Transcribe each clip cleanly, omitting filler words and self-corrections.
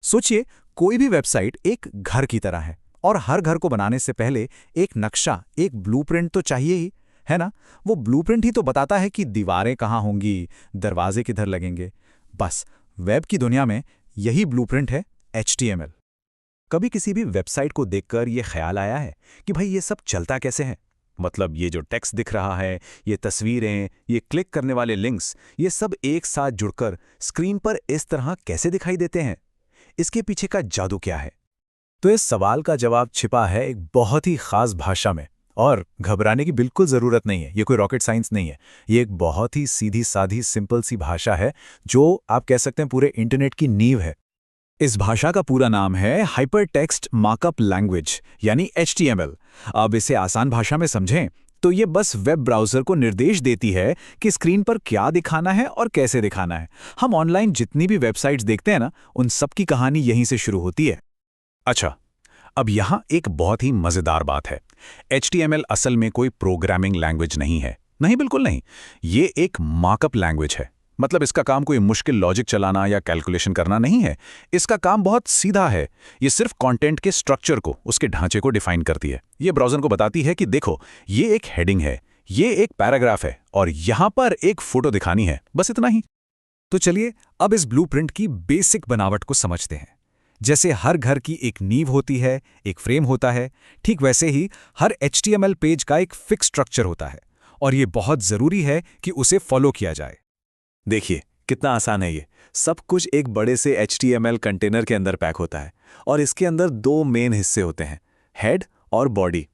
सोचिए, कोई भी वेबसाइट एक घर की तरह है और हर घर को बनाने से पहले एक नक्शा, एक ब्लूप्रिंट तो चाहिए ही, है ना? वो ब्लूप्रिंट ही तो बताता है कि दीवारें कहाँ होंगी, दरवाजे किधर लगेंगे। बस, वेब की दुनिया में यही ब्लूप्रिंट है HTML। कभी किसी भी वेबसाइट को देखकर ये ख्याल आया है कि भाई ये सब चलता कैसे है? मतलब ये जो टेक्स्ट दिख रहा है, ये तस्वीरें, ये क्लिक करने वाले लिंक्स, ये सब एक साथ जुड़कर स्क्रीन पर इस तरह कैसे दिखाई देते हैं? इसके पीछे का जादू क्या है? तो इस सवाल का जवाब छिपा है एक बहुत ही खास भाषा में। और घबराने की बिल्कुल ज़रूरत नहीं है, ये कोई रॉकेट साइंस नहीं है। ये एक बहुत ही सीधी साधी सिंपल सी भाषा है जो आप कह सकते हैं पूरे इंटरनेट की नींव है। इस भाषा का पूरा नाम है हाइपरटेक्स्ट मार्कअप लैंग्वेज, यानी HTML। अब इसे आसान भाषा में समझें तो ये बस वेब ब्राउज़र को निर्देश देती है कि स्क्रीन पर क्या दिखाना है और कैसे दिखाना है। हम ऑनलाइन जितनी भी वेबसाइट्स देखते हैं ना, उन सब की कहानी यहीं से शुरू होती है। अच्छा, अब यहाँ एक बहुत ही मज़ेदार बात है। HTML असल में कोई प्रोग्रामिंग लैंग्वेज नहीं है। नहीं, बिल्कुल नहीं। ये एक मार्कअप लैंग्वेज है। मतलब इसका काम कोई मुश्किल लॉजिक चलाना या कैलकुलेशन करना नहीं है। इसका काम बहुत सीधा है। ये सिर्फ कंटेंट के स्ट्रक्चर को, उसके ढांचे को डिफाइन करती है। ये ब्राउज़र को बताती है कि देखो, ये एक हेडिंग है, ये एक पैराग्राफ है और यहाँ पर एक फोटो दिखानी है। बस इतना ही। तो चलिए अब इस ब्लूप्रिंट की बेसिक बनावट को समझते हैं। जैसे हर घर की एक नींव होती है, एक फ्रेम होता है, ठीक वैसे ही हर HTML पेज का एक फिक्स स्ट्रक्चर होता है और ये बहुत ज़रूरी है कि उसे फॉलो किया जाए। देखिए कितना आसान है ये। सब कुछ एक बड़े से HTML कंटेनर के अंदर पैक होता है और इसके अंदर दो मेन हिस्से होते हैं, हेड और बॉडी।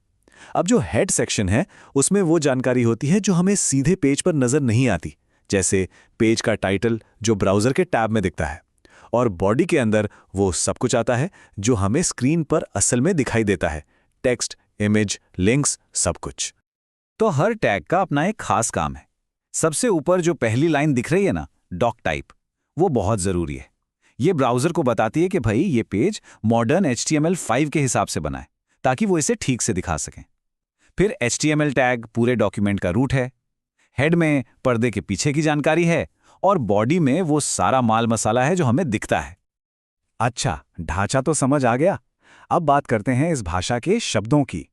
अब जो हेड सेक्शन है उसमें वो जानकारी होती है जो हमें सीधे पेज पर नज़र नहीं आती, जैसे पेज का टाइटल जो ब्राउज़र के टैब में दिखता है। और बॉडी के अंदर वो सब कुछ आता है जो हमें स्क्रीन पर असल में दिखाई देता है, टेक्स्ट, इमेज, लिंक्स, सब कुछ। तो हर टैग का अपना एक खास काम है। सबसे ऊपर जो पहली लाइन दिख रही है ना, डॉक टाइप, वो बहुत ज़रूरी है। ये ब्राउज़र को बताती है कि भाई ये पेज मॉडर्न HTML5 के हिसाब से बना है, ताकि वो इसे ठीक से दिखा सकें। फिर HTML टैग पूरे डॉक्यूमेंट का रूट है। हेड में पर्दे के पीछे की जानकारी है और बॉडी में वो सारा माल मसाला है जो हमें दिखता है। अच्छा, ढांचा तो समझ आ गया। अब बात करते हैं इस भाषा के शब्दों की।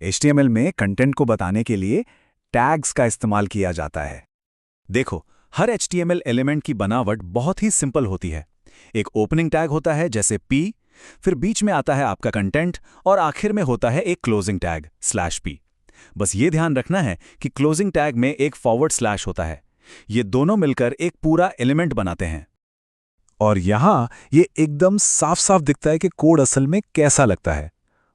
HTML में कंटेंट को बताने के लिए टैग्स का इस्तेमाल किया जाता है। देखो, हर HTML एलिमेंट की बनावट बहुत ही सिंपल होती है। एक ओपनिंग टैग होता है जैसे P, फिर बीच में आता है आपका कंटेंट और आखिर में होता है एक क्लोजिंग टैग /P। बस ये ध्यान रखना है कि क्लोजिंग टैग में एक फॉरवर्ड स्लैश होता है। ये दोनों मिलकर एक पूरा एलिमेंट बनाते हैं। और यहाँ ये एकदम साफ साफ दिखता है कि कोड असल में कैसा लगता है।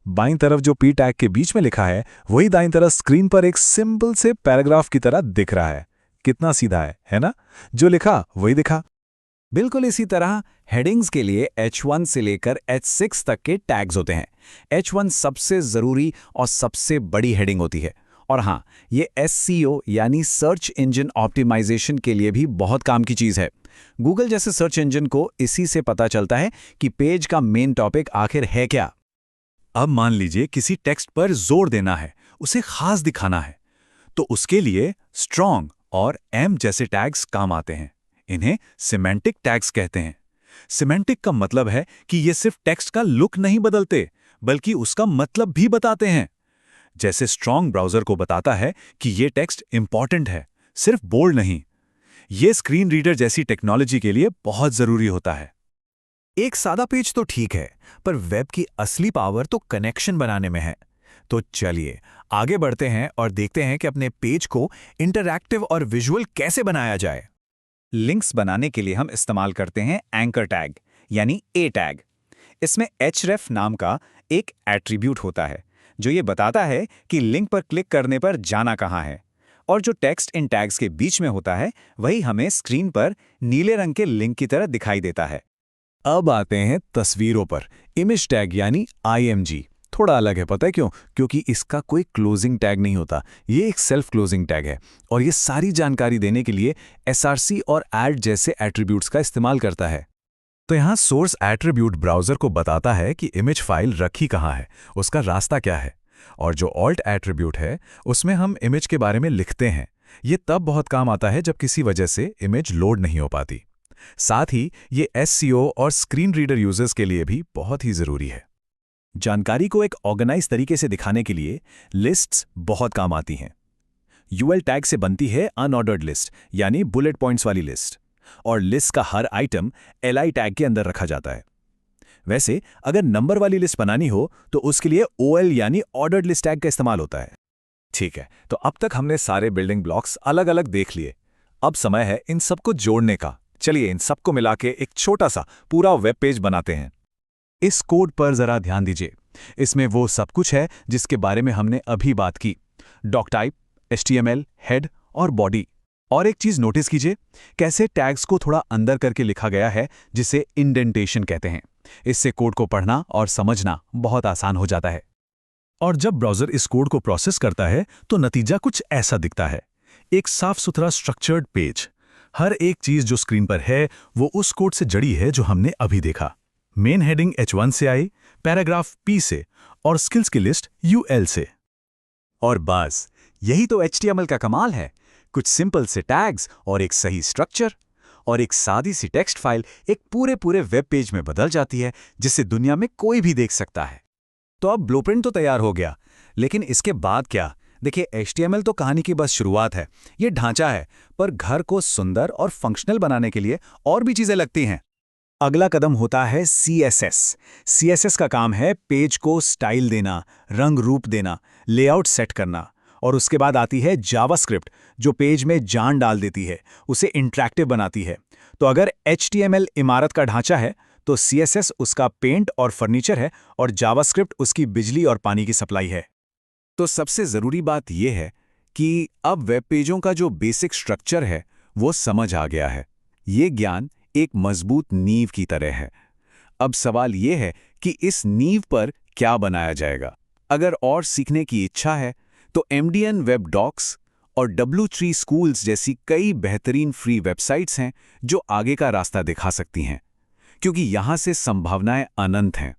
बाईं तरफ जो P टैग के बीच में लिखा है वही दाईं तरफ स्क्रीन पर एक सिंपल से पैराग्राफ की तरह दिख रहा है। कितना सीधा है ना? जो लिखा वही दिखा। बिल्कुल इसी तरह हेडिंग्स के लिए H1 से लेकर H6 तक के टैग्स होते हैं। H1 सबसे ज़रूरी और सबसे बड़ी हेडिंग होती है। और हाँ, ये SEO यानी सर्च इंजन ऑप्टिमाइजेशन के लिए भी बहुत काम की चीज़ है। गूगल जैसे सर्च इंजन को इसी से पता चलता है कि पेज का मेन टॉपिक आखिर है क्या। अब मान लीजिए किसी टेक्स्ट पर जोर देना है, उसे खास दिखाना है, तो उसके लिए स्ट्रॉन्ग और M जैसे टैग्स काम आते हैं। इन्हें सिमेंटिक टैग्स कहते हैं। सिमेंटिक का मतलब है कि ये सिर्फ टेक्स्ट का लुक नहीं बदलते, बल्कि उसका मतलब भी बताते हैं। जैसे स्ट्रॉन्ग ब्राउज़र को बताता है कि ये टेक्स्ट इंपॉर्टेंट है, सिर्फ बोल्ड नहीं। ये स्क्रीन रीडर जैसी टेक्नोलॉजी के लिए बहुत ज़रूरी होता है। एक सादा पेज तो ठीक है, पर वेब की असली पावर तो कनेक्शन बनाने में है। तो चलिए आगे बढ़ते हैं और देखते हैं कि अपने पेज को इंटरैक्टिव और विजुअल कैसे बनाया जाए। लिंक्स बनाने के लिए हम इस्तेमाल करते हैं एंकर टैग यानी A टैग। इसमें href नाम का एक एट्रीब्यूट होता है जो ये बताता है कि लिंक पर क्लिक करने पर जाना कहाँ है। और जो टेक्स्ट इन टैग्स के बीच में होता है वही हमें स्क्रीन पर नीले रंग के लिंक की तरह दिखाई देता है। अब आते हैं तस्वीरों पर। इमेज टैग यानी IMG थोड़ा अलग है, पता है क्यों? क्योंकि इसका कोई क्लोजिंग टैग नहीं होता। ये एक सेल्फ क्लोजिंग टैग है और ये सारी जानकारी देने के लिए SRC और ऐड जैसे एट्रीब्यूट्स का इस्तेमाल करता है। तो यहाँ सोर्स एट्रीब्यूट ब्राउज़र को बताता है कि इमेज फाइल रखी कहाँ है, उसका रास्ता क्या है। और जो ऑल्ट एट्रीब्यूट है उसमें हम इमेज के बारे में लिखते हैं। ये तब बहुत काम आता है जब किसी वजह से इमेज लोड नहीं हो पाती। साथ ही ये एसईओ और स्क्रीन रीडर यूजर्स के लिए भी बहुत ही ज़रूरी है। जानकारी को एक ऑर्गेनाइज तरीके से दिखाने के लिए लिस्ट्स बहुत काम आती हैं। यूएल टैग से बनती है अनऑर्डर्ड लिस्ट, यानी बुलेट पॉइंट्स वाली लिस्ट, और लिस्ट का हर आइटम एलआई टैग के अंदर रखा जाता है। वैसे अगर नंबर वाली लिस्ट बनानी हो तो उसके लिए ओएल यानी ऑर्डर्ड लिस्ट टैग का इस्तेमाल होता है। ठीक है, तो अब तक हमने सारे बिल्डिंग ब्लॉक्स अलग अलग देख लिए। अब समय है इन सबको जोड़ने का। चलिए इन सबको मिला के एक छोटा सा पूरा वेब पेज बनाते हैं। इस कोड पर जरा ध्यान दीजिए। इसमें वो सब कुछ है जिसके बारे में हमने अभी बात की। डॉक टाइप, HTML, हेड और बॉडी। और एक चीज नोटिस कीजिए, कैसे टैग्स को थोड़ा अंदर करके लिखा गया है, जिसे इंडेंटेशन कहते हैं। इससे कोड को पढ़ना और समझना बहुत आसान हो जाता है। और जब ब्राउज़र इस कोड को प्रोसेस करता है तो नतीजा कुछ ऐसा दिखता है। एक साफ सुथरा स्ट्रक्चर्ड पेज। हर एक चीज जो स्क्रीन पर है वो उस कोड से जड़ी है जो हमने अभी देखा। मेन हेडिंग H1 से आई, पैराग्राफ P से और स्किल्स की लिस्ट UL से। और बस यही तो HTML का कमाल है। कुछ सिंपल से टैग्स और एक सही स्ट्रक्चर और एक सादी सी टेक्स्ट फाइल एक पूरे वेब पेज में बदल जाती है, जिसे दुनिया में कोई भी देख सकता है। तो अब ब्लूप्रिंट तो तैयार हो गया, लेकिन इसके बाद क्या? देखिए, HTML तो कहानी की बस शुरुआत है, ये ढांचा है, पर घर को सुंदर और फंक्शनल बनाने के लिए और भी चीजें लगती हैं। अगला कदम होता है CSS। CSS का काम है पेज को स्टाइल देना, रंग रूप देना, लेआउट सेट करना। और उसके बाद आती है जावास्क्रिप्ट, जो पेज में जान डाल देती है, उसे इंटरैक्टिव बनाती है। तो अगर HTML इमारत का ढांचा है तो CSS उसका पेंट और फर्नीचर है, और जावास्क्रिप्ट उसकी बिजली और पानी की सप्लाई है। तो सबसे ज़रूरी बात यह है कि अब वेब पेजों का जो बेसिक स्ट्रक्चर है वो समझ आ गया है। ये ज्ञान एक मजबूत नींव की तरह है। अब सवाल ये है कि इस नींव पर क्या बनाया जाएगा। अगर और सीखने की इच्छा है तो MDN वेब डॉक्स और W3 स्कूल्स जैसी कई बेहतरीन फ्री वेबसाइट्स हैं जो आगे का रास्ता दिखा सकती हैं, क्योंकि यहाँ से संभावनाएं अनंत हैं।